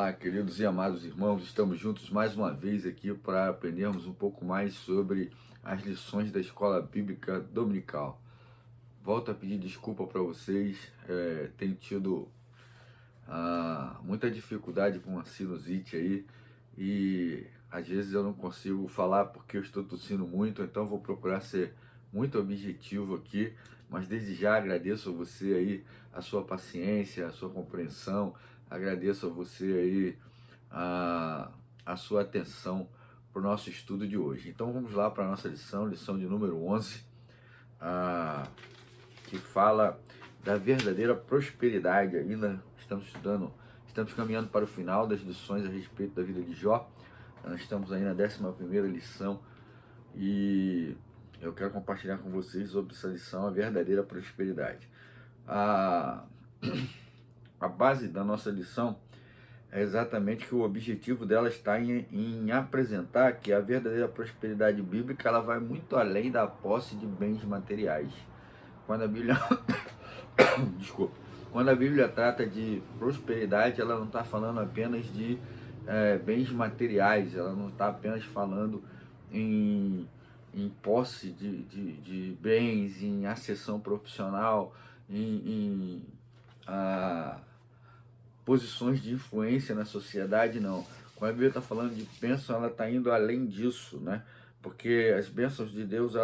Olá, queridos e amados irmãos, estamos juntos mais uma vez aqui para aprendermos um pouco mais sobre as lições da Escola Bíblica Dominical. Volto a pedir desculpa para vocês, tenho tido muita dificuldade com a sinusite aí e às vezes eu não consigo falar porque eu estou tossindo muito, então vou procurar ser muito objetivo aqui, mas desde já agradeço a você aí a sua paciência, a sua compreensão, agradeço a você aí a sua atenção para o nosso estudo de hoje. Então vamos lá para a nossa lição de número 11, que fala da verdadeira prosperidade. Ainda estamos caminhando para o final das lições a respeito da vida de Jó. Nós estamos aí na 11ª lição e eu quero compartilhar com vocês sobre essa lição, a verdadeira prosperidade. A base da nossa lição é exatamente que o objetivo dela está em apresentar que a verdadeira prosperidade bíblica ela vai muito além da posse de bens materiais. Quando a Bíblia desculpa, quando a Bíblia trata de prosperidade, ela não está falando apenas de bens materiais, ela não está apenas falando em posse de bens, em ascensão profissional, em posições de influência na sociedade, não. Quando a Bíblia está falando de bênção, ela está indo além disso, né? Porque as bênçãos de Deus,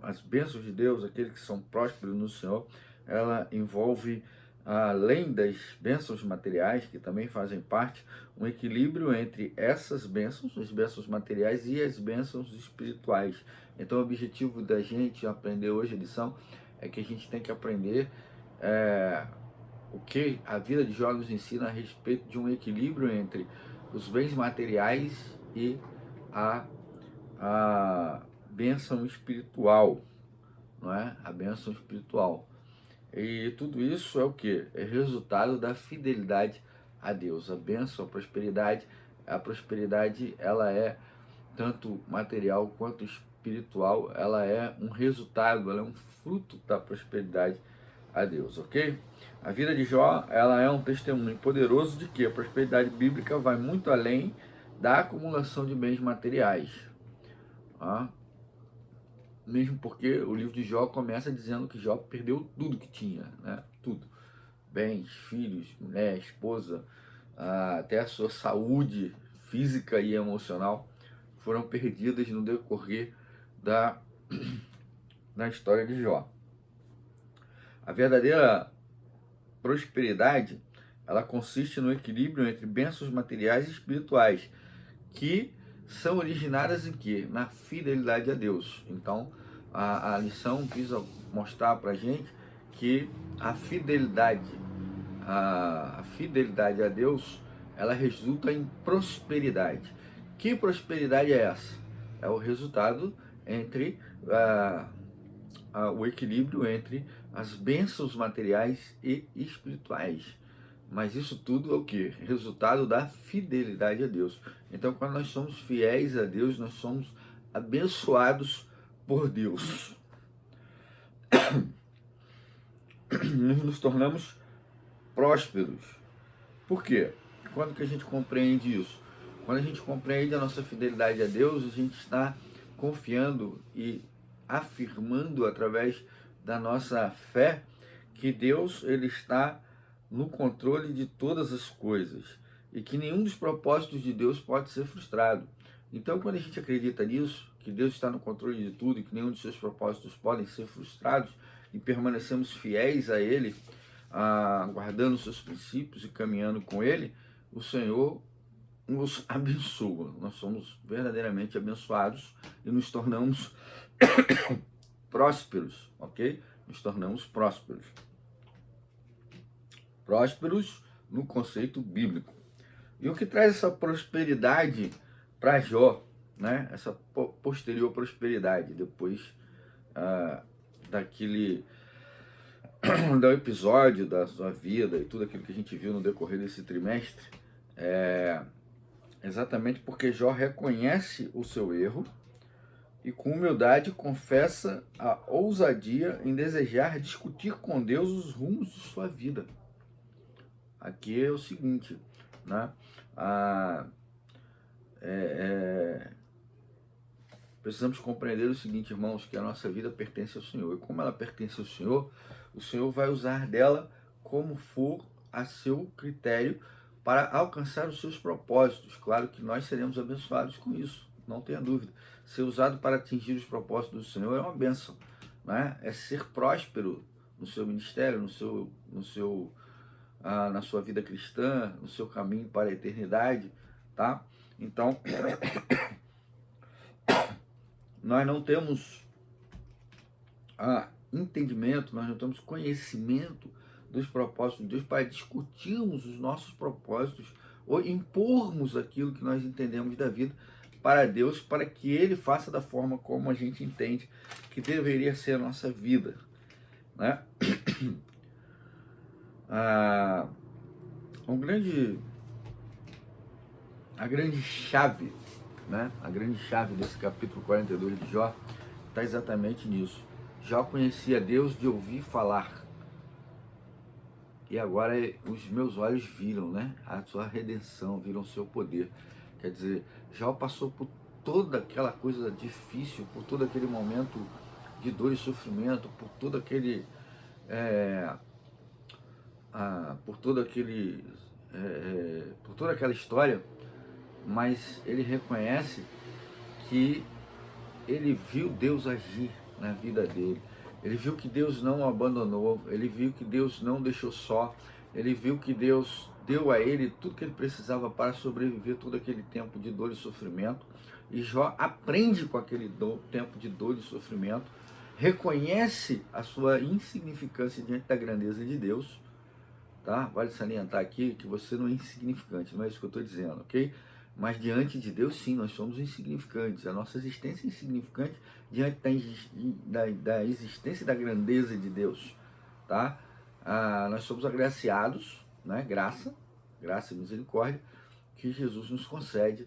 as bênçãos de Deus, aqueles que são prósperos no Senhor, ela envolve, além das bênçãos materiais, que também fazem parte, um equilíbrio entre essas bênçãos, as bênçãos materiais e as bênçãos espirituais. Então o objetivo da gente aprender hoje a lição é que a gente tem que aprender o que a vida de Jó nos ensina a respeito de um equilíbrio entre os bens materiais e a bênção espiritual, não é? A bênção espiritual. E tudo isso é o que? É resultado da fidelidade a Deus. A bênção, a prosperidade, ela é tanto material quanto espiritual, ela é um resultado, ela é um fruto da prosperidade a Deus, ok? A vida de Jó, ela é um testemunho poderoso de que a prosperidade bíblica vai muito além da acumulação de bens materiais. Mesmo porque o livro de Jó começa dizendo que Jó perdeu tudo que tinha, né? Tudo. Bens, filhos, mulher, esposa, até a sua saúde física e emocional foram perdidas no decorrer da história de Jó. A verdadeira prosperidade, ela consiste no equilíbrio entre bênçãos materiais e espirituais, que são originadas em quê? Na fidelidade a Deus. Então, a lição visa mostrar para a gente que a fidelidade a Deus, ela resulta em prosperidade. Que prosperidade é essa? É o resultado entre o equilíbrio entre as bênçãos materiais e espirituais. Mas isso tudo é o que? Resultado da fidelidade a Deus. Então, quando nós somos fiéis a Deus, nós somos abençoados por Deus. Nós nos tornamos prósperos. Por quê? Quando que a gente compreende isso? Quando a gente compreende a nossa fidelidade a Deus, a gente está confiando e afirmando através da nossa fé que Deus ele está no controle de todas as coisas e que nenhum dos propósitos de Deus pode ser frustrado. Então, quando a gente acredita nisso, que Deus está no controle de tudo e que nenhum dos seus propósitos podem ser frustrados e permanecemos fiéis a Ele, guardando seus princípios e caminhando com Ele, o Senhor nos abençoa. Nós somos verdadeiramente abençoados e nos tornamos prósperos, ok? Nos tornamos prósperos. Prósperos no conceito bíblico. E o que traz essa prosperidade para Jó, né? Essa posterior prosperidade, depois do episódio da sua vida e tudo aquilo que a gente viu no decorrer desse trimestre, exatamente porque Jó reconhece o seu erro e com humildade confessa a ousadia em desejar discutir com Deus os rumos de sua vida. aqui é o seguinte, né? Ah, precisamos compreender o seguinte, irmãos, que a nossa vida pertence ao Senhor. E como ela pertence ao Senhor, o Senhor vai usar dela como for a seu critério para alcançar os seus propósitos. Claro que nós seremos abençoados com isso, não tenha dúvida. Ser usado para atingir os propósitos do Senhor é uma bênção, né? É ser próspero no seu ministério, na sua vida cristã, no seu caminho para a eternidade, tá? Então, nós não temos entendimento, nós não temos conhecimento dos propósitos de Deus para discutirmos os nossos propósitos ou impormos aquilo que nós entendemos da vida para Deus, para que Ele faça da forma como a gente entende que deveria ser a nossa vida, né? A grande chave, né? A grande chave desse capítulo 42 de Jó está exatamente nisso. Jó conhecia Deus de ouvir falar. E agora os meus olhos viram, né? A sua redenção, viram o seu poder. Quer dizer, Jó passou por toda aquela coisa difícil, por todo aquele momento de dor e sofrimento, por todo aquele... por toda aquela história, mas ele reconhece que ele viu Deus agir na vida dele. Ele viu que Deus não o abandonou, ele viu que Deus não deixou só, ele viu que Deus deu a ele tudo que ele precisava para sobreviver todo aquele tempo de dor e sofrimento. E Jó aprende com aquele tempo de dor e sofrimento, reconhece a sua insignificância diante da grandeza de Deus, tá? Vale salientar aqui que você não é insignificante, não é isso que eu estou dizendo, ok? Mas diante de Deus, sim, nós somos insignificantes. A nossa existência é insignificante diante da existência e da grandeza de Deus, tá? Nós somos agraciados, né? Graça e misericórdia que Jesus nos concede,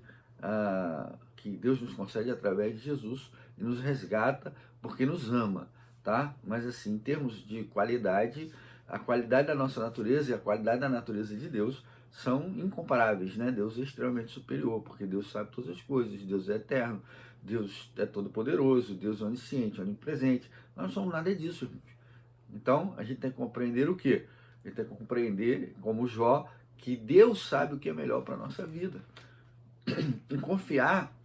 que Deus nos concede através de Jesus e nos resgata porque nos ama, tá? Mas assim, em termos de qualidade, a qualidade da nossa natureza e a qualidade da natureza de Deus são incomparáveis, né? Deus é extremamente superior, porque Deus sabe todas as coisas, Deus é eterno, Deus é todo-poderoso, Deus é onisciente, onipresente. Nós não somos nada disso, gente. Então, a gente tem que compreender o quê? A gente tem que compreender, como Jó, que Deus sabe o que é melhor para a nossa vida. E confiar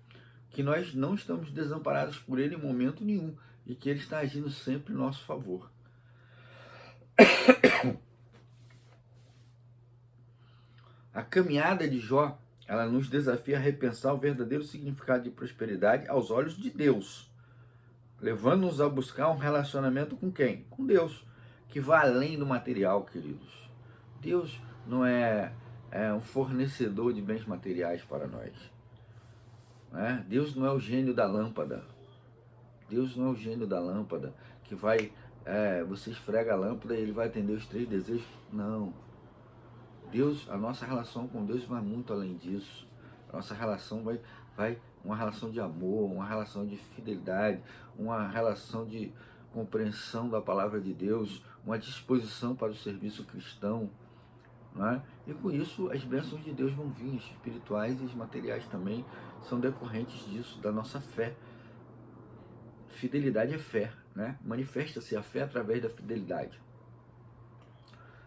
que nós não estamos desamparados por Ele em momento nenhum e que Ele está agindo sempre em nosso favor. A caminhada de Jó, ela nos desafia a repensar o verdadeiro significado de prosperidade aos olhos de Deus, levando-nos a buscar um relacionamento com quem? Com Deus, que vai além do material, queridos. Deus não é um fornecedor de bens materiais para nós, né? Deus não é o gênio da lâmpada. Deus não é o gênio da lâmpada que vai, você esfrega a lâmpada e ele vai atender os 3 desejos. Não. Deus, a nossa relação com Deus vai muito além disso. A nossa relação vai uma relação de amor, uma relação de fidelidade, uma relação de compreensão da palavra de Deus, uma disposição para o serviço cristão, né? E com isso as bênçãos de Deus vão vir, espirituais e materiais também são decorrentes disso, da nossa fé. Fidelidade é fé, né? Manifesta-se a fé através da fidelidade.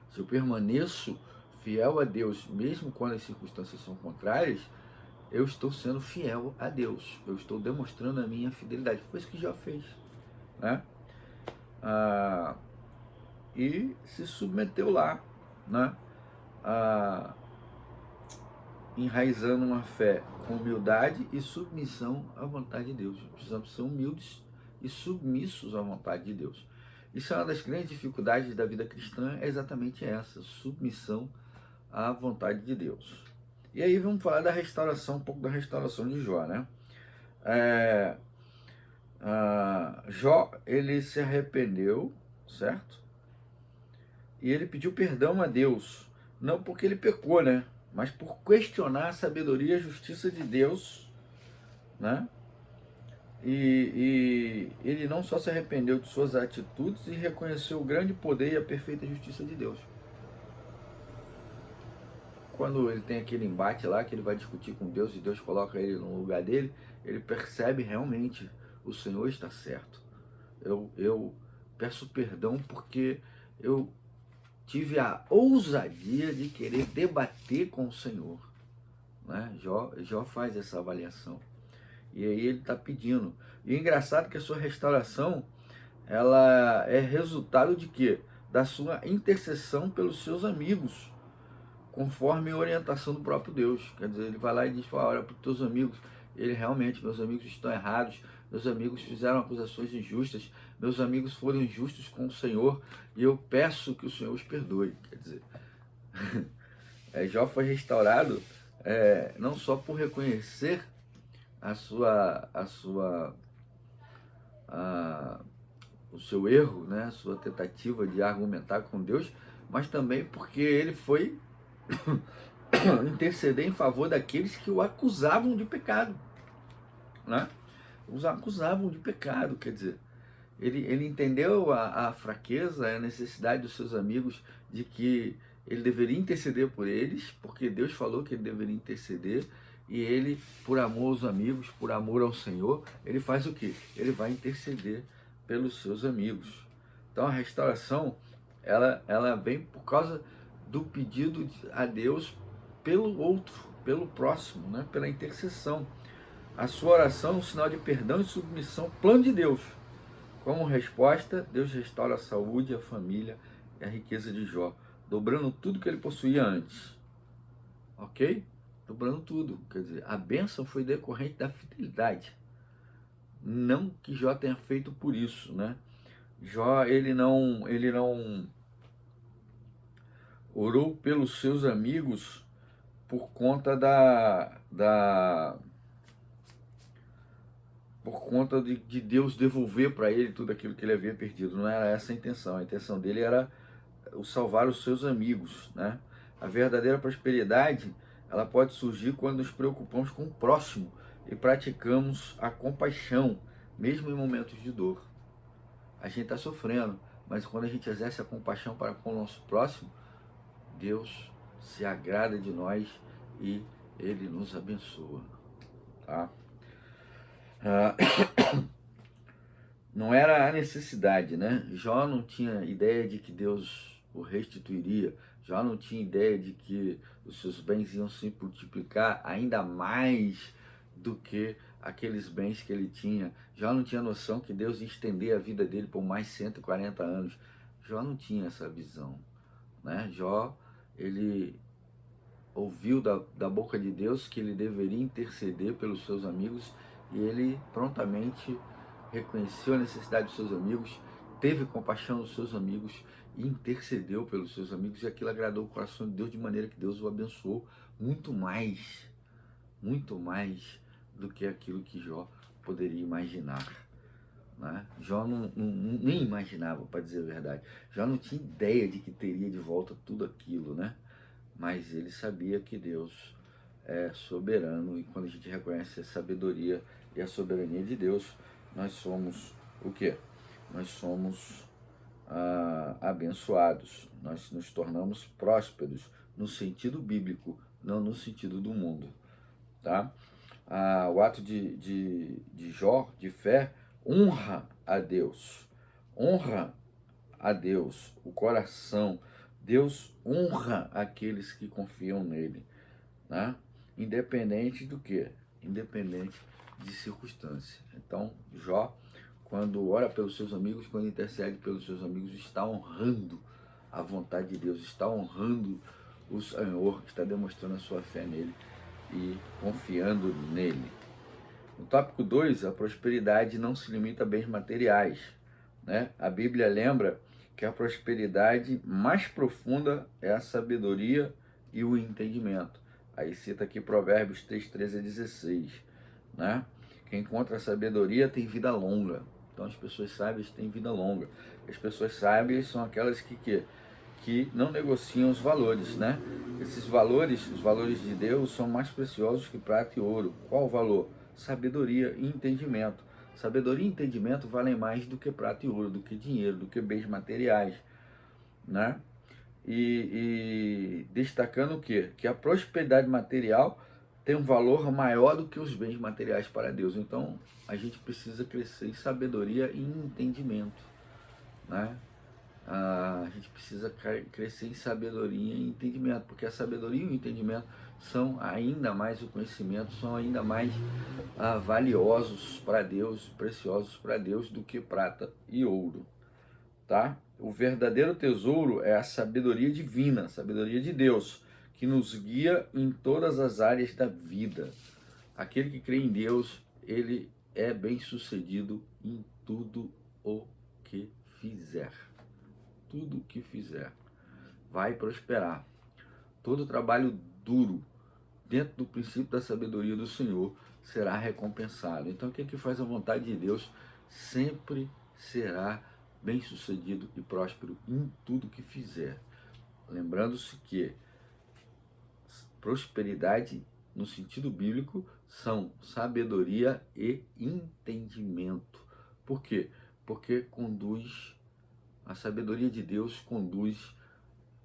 Se eu permaneço fiel a Deus, mesmo quando as circunstâncias são contrárias, eu estou sendo fiel a Deus. Eu estou demonstrando a minha fidelidade. Foi isso que Jó fez, né? E se submeteu lá, né? Enraizando uma fé com humildade e submissão à vontade de Deus. Precisamos ser humildes e submissos à vontade de Deus. Isso é uma das grandes dificuldades da vida cristã, é exatamente essa, submissão à vontade de Deus. E aí vamos falar da restauração, um pouco da restauração de Jó, né? Jó, ele se arrependeu, certo? E ele pediu perdão a Deus, não porque ele pecou, né? Mas por questionar a sabedoria e a justiça de Deus, né? E ele não só se arrependeu de suas atitudes e reconheceu o grande poder e a perfeita justiça de Deus. quando ele tem aquele embate lá, que ele vai discutir com Deus e Deus coloca ele no lugar dele, ele percebe realmente, o Senhor está certo. Eu peço perdão porque eu tive a ousadia de querer debater com o Senhor, né? Jó faz essa avaliação. E aí ele está pedindo. E o engraçado é que a sua restauração, ela é resultado de quê? Da sua intercessão pelos seus amigos, conforme a orientação do próprio Deus. Quer dizer, ele vai lá e diz, olha para os teus amigos, ele realmente, meus amigos estão errados, meus amigos fizeram acusações injustas, meus amigos foram injustos com o Senhor, e eu peço que o Senhor os perdoe. Quer dizer, Jó foi restaurado não só por reconhecer o seu erro, né, a sua tentativa de argumentar com Deus, mas também porque ele foi interceder em favor daqueles que o acusavam de pecado, né? Os acusavam de pecado, quer dizer, ele entendeu a fraqueza, a necessidade dos seus amigos, de que ele deveria interceder por eles, porque Deus falou que ele deveria interceder, e ele, por amor aos amigos, por amor ao Senhor, ele faz o quê? Ele vai interceder pelos seus amigos. Então a restauração, ela vem por causa do pedido a Deus pelo outro, pelo próximo, né? Pela intercessão. A sua oração é um sinal de perdão e submissão, plano de Deus. Como resposta, Deus restaura a saúde, a família e a riqueza de Jó, dobrando tudo que ele possuía antes. Ok? Dobrando tudo. Quer dizer, a bênção foi decorrente da fidelidade. Não que Jó tenha feito por isso, né? Jó, ele não orou pelos seus amigos por conta de Deus devolver para ele tudo aquilo que ele havia perdido. Não era essa a intenção. A intenção dele era salvar os seus amigos, né? A verdadeira prosperidade, ela pode surgir quando nos preocupamos com o próximo e praticamos a compaixão, mesmo em momentos de dor. A gente está sofrendo, mas quando a gente exerce a compaixão para com o nosso próximo, Deus se agrada de nós e Ele nos abençoa, tá? Não era a necessidade, né? Jó não tinha ideia de que Deus o restituiria. Jó não tinha ideia de que os seus bens iam se multiplicar ainda mais do que aqueles bens que ele tinha. Jó não tinha noção que Deus ia estender a vida dele por mais 140 anos. Jó não tinha essa visão, né? Jó, ele ouviu da boca de Deus que ele deveria interceder pelos seus amigos, e ele prontamente reconheceu a necessidade dos seus amigos, teve compaixão dos seus amigos e intercedeu pelos seus amigos, e aquilo agradou o coração de Deus de maneira que Deus o abençoou muito mais do que aquilo que Jó poderia imaginar, né? Jó nem imaginava, para dizer a verdade. Jó não tinha ideia de que teria de volta tudo aquilo, né? Mas ele sabia que Deus é soberano, e quando a gente reconhece a sabedoria e a soberania de Deus, nós somos o quê? Nós somos abençoados, nós nos tornamos prósperos no sentido bíblico, não no sentido do mundo, tá? O ato de Jó, de fé, honra a Deus, o coração. Deus honra aqueles que confiam nele, né? Independente do quê? Independente de circunstância. Então, Jó, quando ora pelos seus amigos, quando intercede pelos seus amigos, está honrando a vontade de Deus, está honrando o Senhor, está demonstrando a sua fé nele e confiando nele. No tópico 2, a prosperidade não se limita a bens materiais, né? A Bíblia lembra que a prosperidade mais profunda é a sabedoria e o entendimento. Aí cita aqui Provérbios 3, 13 a 16, né? Quem encontra a sabedoria tem vida longa. Então as pessoas sábias têm vida longa. As pessoas sábias são aquelas que não negociam os valores, né? Esses valores, os valores de Deus, são mais preciosos que prata e ouro. Qual o valor? Sabedoria e entendimento. Sabedoria e entendimento valem mais do que prata e ouro, do que dinheiro, do que bens materiais, né? e destacando o quê? Que a prosperidade material tem um valor maior do que os bens materiais para Deus. Então, a gente precisa crescer em sabedoria e em entendimento, né? A gente precisa crescer em sabedoria e entendimento, porque a sabedoria e o entendimento são ainda mais, o conhecimento são ainda mais valiosos para Deus, preciosos para Deus do que prata e ouro, tá? O verdadeiro tesouro é a sabedoria divina, a sabedoria de Deus, que nos guia em todas as áreas da vida. Aquele que crê em Deus, ele é bem-sucedido em tudo o que fizer. Tudo o que fizer vai prosperar. Todo trabalho duro, dentro do princípio da sabedoria do Senhor, será recompensado. Então, aquele que faz a vontade de Deus sempre será bem-sucedido e próspero em tudo que fizer. Lembrando-se que prosperidade, no sentido bíblico, são sabedoria e entendimento. Por quê? Porque a sabedoria de Deus conduz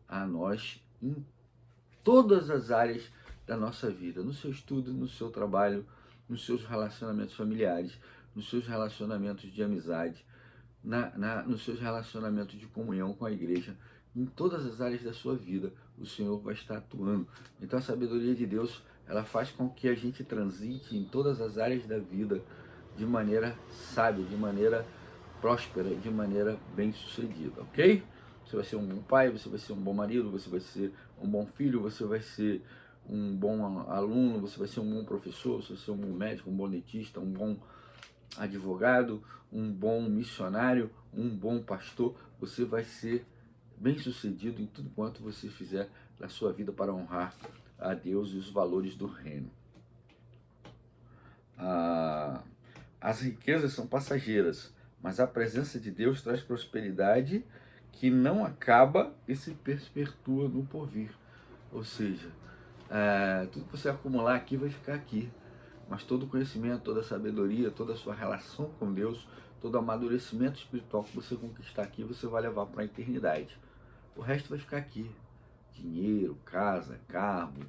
a nós em todas as áreas da nossa vida, no seu estudo, no seu trabalho, nos seus relacionamentos familiares, nos seus relacionamentos de amizade, nos seus relacionamentos de comunhão com a igreja, em todas as áreas da sua vida, o Senhor vai estar atuando. Então a sabedoria de Deus, ela faz com que a gente transite em todas as áreas da vida de maneira sábia, de maneira próspera, de maneira bem-sucedida, ok? Você vai ser um bom pai, você vai ser um bom marido, você vai ser um bom filho, você vai ser um bom aluno, você vai ser um bom professor, você vai ser um bom médico, um bom dentista, um bom advogado, um bom missionário, um bom pastor. Você vai ser bem-sucedido em tudo quanto você fizer na sua vida para honrar a Deus e os valores do reino. As riquezas são passageiras, mas a presença de Deus traz prosperidade que não acaba e se perpetua no porvir. Ou seja, tudo que você acumular aqui vai ficar aqui. Mas todo o conhecimento, toda a sabedoria, toda a sua relação com Deus, todo o amadurecimento espiritual que você conquistar aqui, você vai levar para a eternidade. O resto vai ficar aqui. Dinheiro, casa, carro,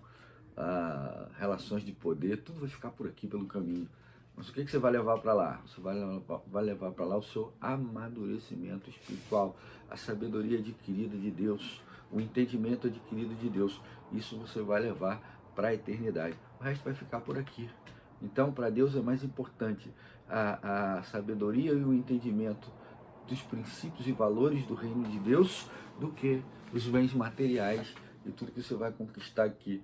relações de poder, tudo vai ficar por aqui pelo caminho. Mas o que você vai levar para lá? Você vai levar para lá o seu amadurecimento espiritual, a sabedoria adquirida de Deus, o entendimento adquirido de Deus. Isso você vai levar para a eternidade. O resto vai ficar por aqui. Então, para Deus é mais importante a sabedoria e o entendimento dos princípios e valores do reino de Deus do que os bens materiais e tudo que você vai conquistar aqui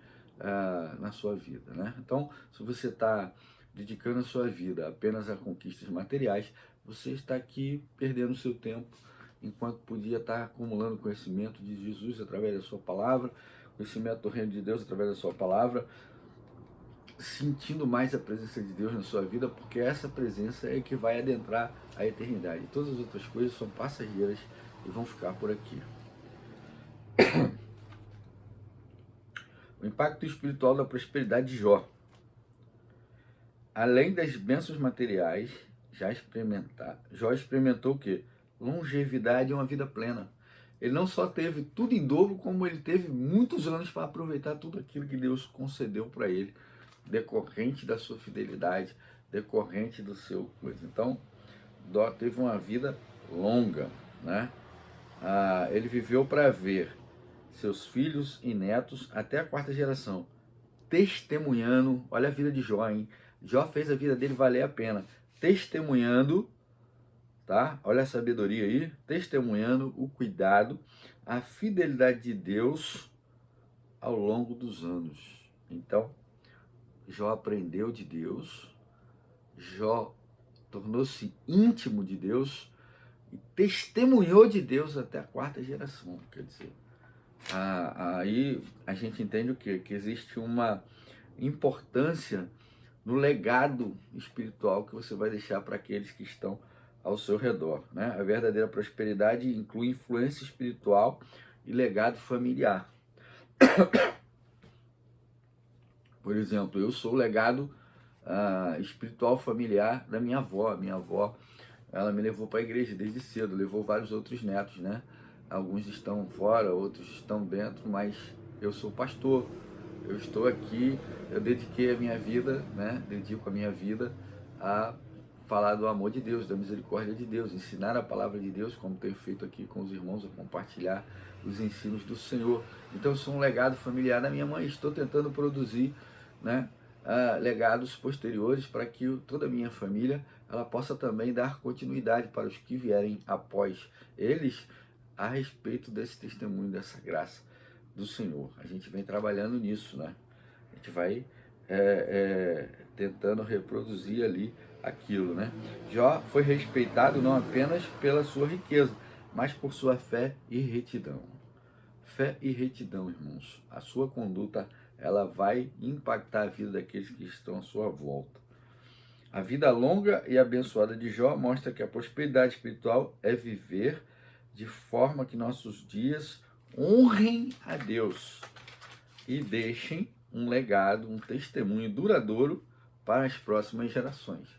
na sua vida, né? Então, se você está dedicando a sua vida apenas a conquistas materiais, você está aqui perdendo seu tempo, enquanto podia estar acumulando conhecimento de Jesus através da sua palavra, conhecimento do reino de Deus através da sua palavra, sentindo mais a presença de Deus na sua vida, porque essa presença é que vai adentrar a eternidade. Todas as outras coisas são passageiras e vão ficar por aqui. O impacto espiritual da prosperidade de Jó. Além das bênçãos materiais, Jó experimentou o quê? Longevidade e uma vida plena. Ele não só teve tudo em dobro, como ele teve muitos anos para aproveitar tudo aquilo que Deus concedeu para ele, decorrente da sua fidelidade, decorrente do seu coisa. Então, Jó teve uma vida longa, né? Ele viveu para ver seus filhos e netos até a 4ª geração, testemunhando. Olha a vida de Jó, hein? Jó fez a vida dele valer a pena, testemunhando, tá? Olha a sabedoria aí, testemunhando o cuidado, a fidelidade de Deus ao longo dos anos. Então, Jó aprendeu de Deus, Jó tornou-se íntimo de Deus e testemunhou de Deus até a 4ª geração. Quer dizer, aí a gente entende o quê? Que existe uma importância no legado espiritual que você vai deixar para aqueles que estão ao seu redor, né? A verdadeira prosperidade inclui influência espiritual e legado familiar. Por exemplo, eu sou o legado espiritual familiar da minha avó. Minha avó, ela me levou para a igreja desde cedo, levou vários outros netos, né? Alguns estão fora, outros estão dentro, mas eu sou pastor. Eu estou aqui, eu dediquei a minha vida, né? Dedico a minha vida a falar do amor de Deus, da misericórdia de Deus, ensinar a palavra de Deus, como tenho feito aqui com os irmãos, a compartilhar os ensinos do Senhor. Então eu sou um legado familiar da minha mãe, estou tentando produzir, né, legados posteriores para que toda a minha família ela possa também dar continuidade para os que vierem após eles a respeito desse testemunho, dessa graça do Senhor. A gente vem trabalhando nisso, né? A gente vai tentando reproduzir ali aquilo, né? Jó foi respeitado não apenas pela sua riqueza, mas por sua fé e retidão. Fé e retidão, irmãos. A sua conduta, ela vai impactar a vida daqueles que estão à sua volta. A vida longa e abençoada de Jó mostra que a prosperidade espiritual é viver de forma que nossos dias honrem a Deus e deixem um legado, um testemunho duradouro para as próximas gerações.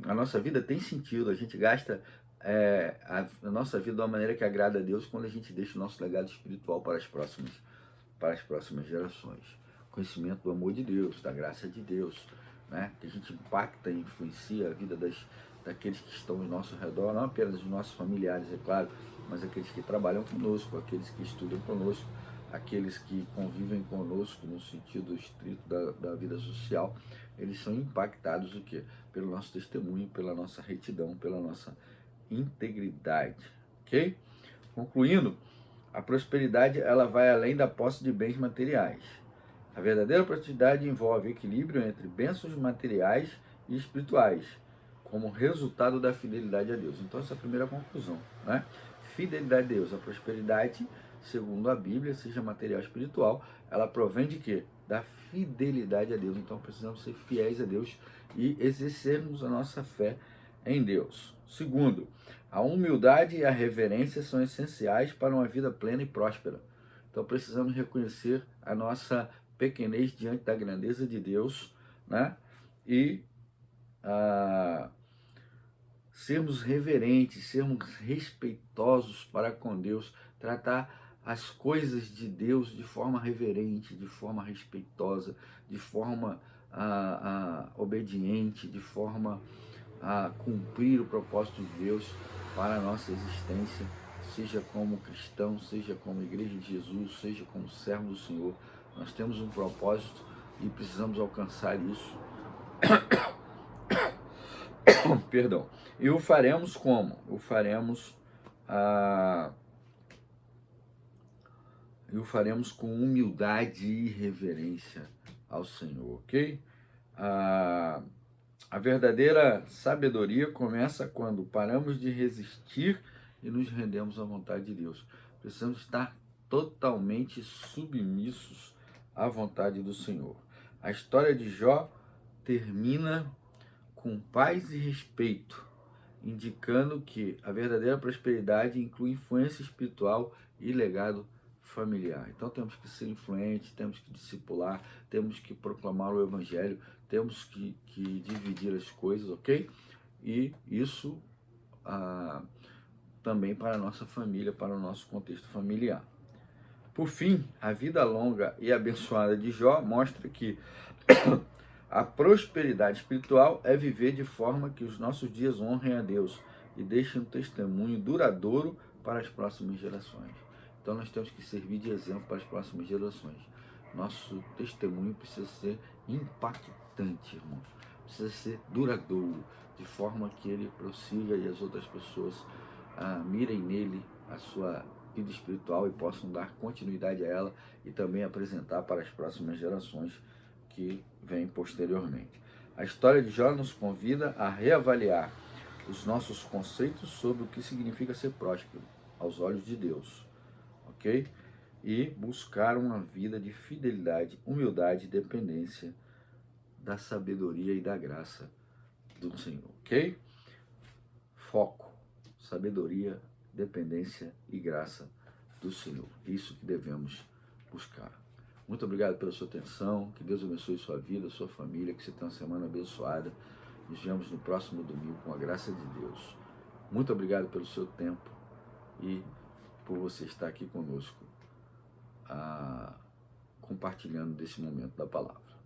A nossa vida tem sentido, a gente gasta a nossa vida de uma maneira que agrada a Deus quando a gente deixa o nosso legado espiritual para as próximas gerações. Conhecimento do amor de Deus, da graça de Deus, né? Que a gente impacta e influencia a vida daqueles que estão ao nosso redor, não apenas os nossos familiares, é claro, mas aqueles que trabalham conosco, aqueles que estudam conosco, aqueles que convivem conosco no sentido estrito da vida social, eles são impactados o quê? Pelo nosso testemunho, pela nossa retidão, pela nossa integridade, ok? Concluindo, a prosperidade ela vai além da posse de bens materiais. A verdadeira prosperidade envolve equilíbrio entre bênçãos materiais e espirituais, como resultado da fidelidade a Deus. Então essa é a primeira conclusão, né? Fidelidade a Deus. A prosperidade, segundo a Bíblia, seja material ou espiritual, ela provém de quê? Da fidelidade a Deus. Então precisamos ser fiéis a Deus e exercermos a nossa fé em Deus. Segundo, a humildade e a reverência são essenciais para uma vida plena e próspera. Então precisamos reconhecer a nossa pequenez diante da grandeza de Deus, né? E sermos reverentes, sermos respeitosos para com Deus, tratar as coisas de Deus de forma reverente, de forma respeitosa, de forma obediente, de forma a cumprir o propósito de Deus para a nossa existência, seja como cristão, seja como igreja de Jesus, seja como servo do Senhor. Nós temos um propósito e precisamos alcançar isso. Perdão. E o faremos como? O faremos com humildade e reverência ao Senhor, ok? A verdadeira sabedoria começa quando paramos de resistir e nos rendemos à vontade de Deus. Precisamos estar totalmente submissos à vontade do Senhor. A história de Jó termina com paz e respeito, indicando que a verdadeira prosperidade inclui influência espiritual e legado familiar. Então temos que ser influentes, temos que discipular, temos que proclamar o Evangelho, temos que dividir as coisas, ok? E isso também para a nossa família, para o nosso contexto familiar. Por fim, a vida longa e abençoada de Jó mostra que a prosperidade espiritual é viver de forma que os nossos dias honrem a Deus e deixem um testemunho duradouro para as próximas gerações. Então nós temos que servir de exemplo para as próximas gerações. Nosso testemunho precisa ser impactante, irmãos. Precisa ser duradouro, de forma que ele prossiga e as outras pessoas mirem nele a sua vida espiritual e possam dar continuidade a ela e também apresentar para as próximas gerações que vêm posteriormente. A história de Jó nos convida a reavaliar os nossos conceitos sobre o que significa ser próspero aos olhos de Deus, ok? E buscar uma vida de fidelidade, humildade e dependência da sabedoria e da graça do Senhor, ok? Foco, sabedoria, dependência e graça do Senhor. Isso que devemos buscar. Muito obrigado pela sua atenção, que Deus abençoe sua vida, sua família, que você tenha uma semana abençoada. Nos vemos no próximo domingo com a graça de Deus. Muito obrigado pelo seu tempo e por você estar aqui conosco, compartilhando desse momento da palavra.